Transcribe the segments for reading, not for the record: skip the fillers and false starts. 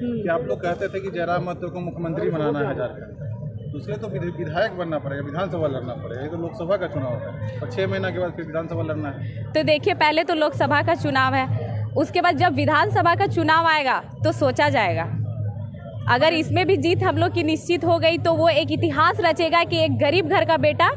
कि आप लोग कहते थे कि जयराम महतो को मुख्यमंत्री बनाना है झारखंड, तो उसके लिए तो विधायक बनना पड़ेगा, विधानसभा लड़ना पड़ेगा। ये तो लोकसभा का चुनाव है और 6 महीना के बाद फिर विधानसभा लड़ना है। तो देखिए, पहले तो लोकसभा का चुनाव है, उसके बाद जब विधानसभा का चुनाव आएगा तो सोचा जाएगा। अगर इसमें भी जीत हम लोग की निश्चित हो गई तो वो एक इतिहास रचेगा कि एक गरीब घर का बेटा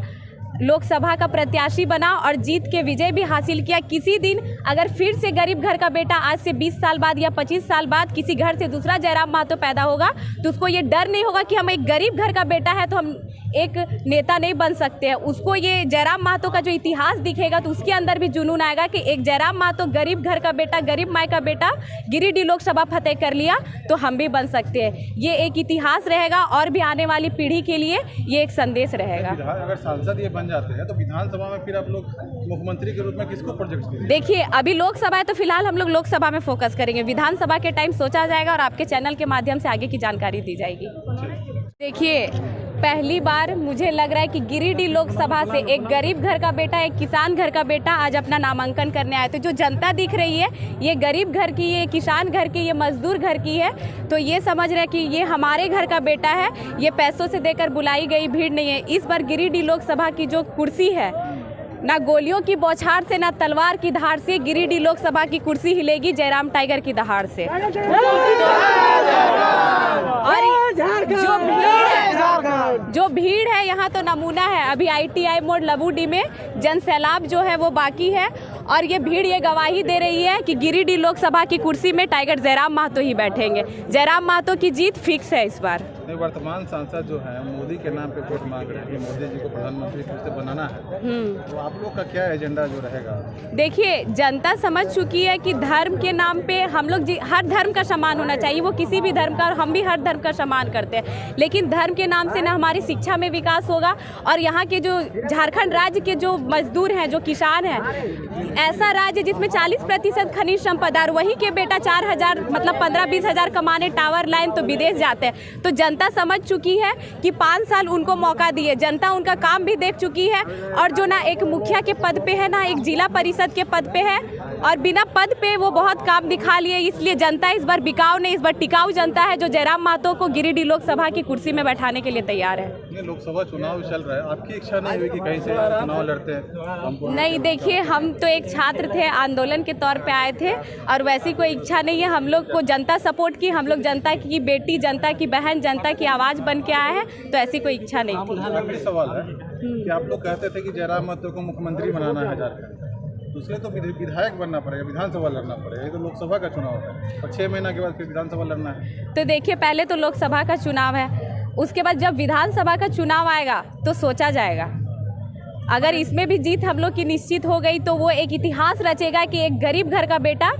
लोकसभा का प्रत्याशी बना और जीत के विजय भी हासिल किया। किसी दिन अगर फिर से गरीब घर का बेटा आज से 20 साल बाद या 25 साल बाद किसी घर से दूसरा जयराम महतो पैदा होगा तो उसको ये डर नहीं होगा कि हम एक गरीब घर का बेटा है तो हम एक नेता नहीं बन सकते हैं। उसको ये जयराम महतो का जो इतिहास दिखेगा तो उसके अंदर भी जुनून आएगा कि एक जयराम महतो गरीब घर का बेटा, गरीब माई का बेटा गिरिडीह लोकसभा फतेह कर लिया तो हम भी बन सकते हैं। ये एक इतिहास रहेगा और भी आने वाली पीढ़ी के लिए ये एक संदेश रहेगा। अगर सांसद ये बन जाते हैं तो विधानसभा में फिर आप लोग मुख्यमंत्री के रूप में किसको प्रोजेक्ट देंगे? देखिए, अभी लोकसभा है तो फिलहाल हम लोग लोकसभा में फोकस करेंगे। विधानसभा के टाइम सोचा जाएगा और आपके चैनल के माध्यम से आगे की जानकारी दी जाएगी। देखिए, पहली बार मुझे लग रहा है कि गिरिडीह लोकसभा से एक गरीब घर का बेटा, एक किसान घर का बेटा आज अपना नामांकन करने आया। तो जो जनता दिख रही है ये गरीब घर की, ये किसान घर की, ये मजदूर घर की है। तो ये समझ रहे हैं कि ये हमारे घर का बेटा है, ये पैसों से देकर बुलाई गई भीड़ नहीं है। इस बार गिरिडीह लोकसभा की जो कुर्सी है, ना गोलियों की बौछार से ना तलवार की धार से गिरिडीह लोकसभा की कुर्सी हिलेगी जयराम टाइगर की दहाड़ से। और जो भीड़ है यहाँ तो नमूना है। अभी ITI मोड़ लबूडी में जनसैलाब जो है वो बाकी है और ये भीड़ ये गवाही दे रही है कि गिरिडीह लोकसभा की कुर्सी में टाइगर जयराम महतो ही बैठेंगे। जयराम महतो की जीत फिक्स है इस बार। वर्तमान सांसद जो है मोदी के नाम पे वोट मांग रहे हैं कि मोदी जी को प्रधानमंत्री फिर से बनाना है, तो आप लोग का क्या एजेंडा जो रहेगा? देखिए, जनता समझ चुकी है कि धर्म के नाम पे हम लोग हर धर्म का सम्मान होना चाहिए, वो किसी भी धर्म का, और हम भी हर धर्म का सम्मान करते हैं। लेकिन धर्म के नाम से ना हमारी शिक्षा में विकास होगा और यहाँ के जो झारखंड राज्य के जो मजदूर हैं, जो किसान हैं, ऐसा राज्य जिसमें 40% खनिज संपदा, और वहीं के बेटा 4,000 मतलब 15-20 हज़ार कमाने टावर लाइन तो विदेश जाते हैं। तो जनता समझ चुकी है कि 5 साल उनको मौका दिए, जनता उनका काम भी देख चुकी है। और जो ना एक मुखिया के पद पे है, ना एक जिला परिषद के पद पे है, और बिना पद पे वो बहुत काम दिखा लिए। इसलिए जनता इस बार बिकाऊ नहीं, इस बार टिकाऊ जनता है जो जयराम महतो को गिरिडीह लोकसभा की कुर्सी में बैठाने के लिए तैयार है। ये लोकसभा चुनाव चल रहा है, आपकी इच्छा नहीं हुई कि कहीं से चुनाव लड़ते हैं? नहीं, देखिए, हम तो एक छात्र थे, आंदोलन के तौर पे आए थे और वैसी कोई इच्छा नहीं है। हम लोग को जनता सपोर्ट की, हम लोग जनता की बेटी, जनता की बहन, जनता की आवाज़ बन के आए हैं, तो ऐसी कोई इच्छा नहीं थी। आखिरी सवाल है कि आप लोग कहते थे कि जयराम महतो को मुख्यमंत्री बनाना है झारखंड, तो उसके लिए तो विधायक बनना पड़ेगा, विधानसभा लड़ना पड़ेगा। ये तो लोकसभा का चुनाव है और 6 महीना के बाद फिर विधानसभा लड़ना है। तो देखिए, पहले तो लोकसभा का चुनाव है, उसके बाद जब विधानसभा का चुनाव आएगा तो सोचा जाएगा। अगर इसमें भी जीत हम लोग की निश्चित हो गई तो वो एक इतिहास रचेगा कि एक गरीब घर का बेटा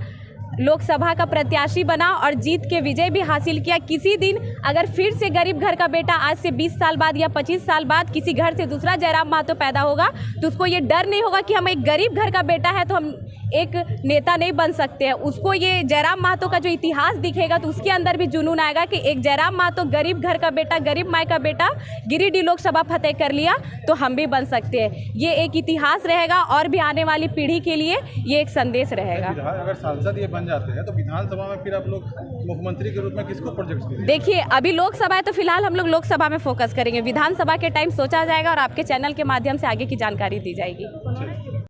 लोकसभा का प्रत्याशी बना और जीत के विजय भी हासिल किया। किसी दिन अगर फिर से गरीब घर का बेटा आज से 20 साल बाद या 25 साल बाद किसी घर से दूसरा जयराम महतो पैदा होगा तो उसको ये डर नहीं होगा कि हम एक गरीब घर का बेटा है तो हम एक नेता नहीं बन सकते हैं। उसको ये जयराम महतो का जो इतिहास दिखेगा तो उसके अंदर भी जुनून आएगा कि एक जयराम महतो गरीब घर का बेटा, गरीब माई का बेटा गिरिडीह लोकसभा फतेह कर लिया तो हम भी बन सकते हैं। ये एक इतिहास रहेगा और भी आने वाली पीढ़ी के लिए ये एक संदेश रहेगा। अगर सांसद ये बन जाते हैं तो विधानसभा में फिर आप लोग मुख्यमंत्री के रूप में किसको प्रोजेक्ट देंगे? देखिए, अभी लोकसभा है तो फिलहाल हम लोग लोकसभा में फोकस करेंगे। विधानसभा के टाइम सोचा जाएगा और आपके चैनल के माध्यम से आगे की जानकारी दी जाएगी।